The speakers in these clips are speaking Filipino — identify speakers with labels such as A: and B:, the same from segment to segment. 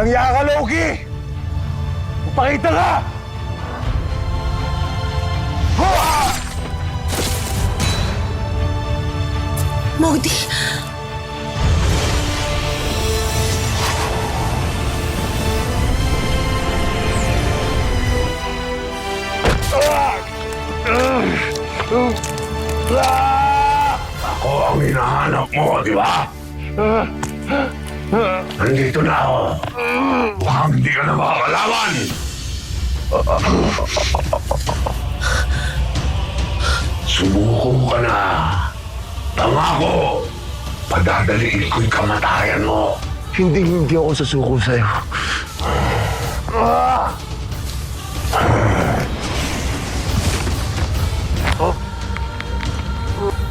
A: Walang iya ka, Loki! Magpakita ka!
B: Modi!
A: Ako ang hinahanap mo, di ba? Nandito na ako. Baka hindi ka na makakalaban. Sumuko ka na. Pangako, padadaliin ko'y kamatayan mo.
C: Hindi ako susuko sa'yo.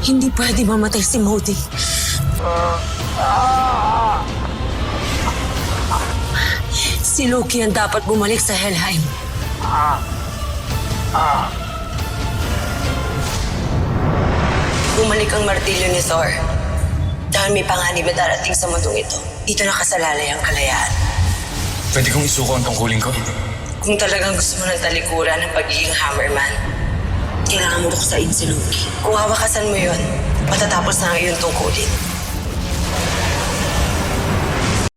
B: Hindi pwede mamatay si Modi. Si Loki ang dapat bumalik sa Helheim. Bumalik ang martilyo ni Thor. Dahil may panganib na darating sa mundong ito. Dito nakasalalay ang kalayaan.
D: Pwede kong isuko ang tungkulin ko?
B: Kung talagang gusto mo ng talikuran ng pagiging Hammerman, kailangan mo buksain si Loki. Kung hawakasan mo yun, matatapos na ang iyong tungkulin.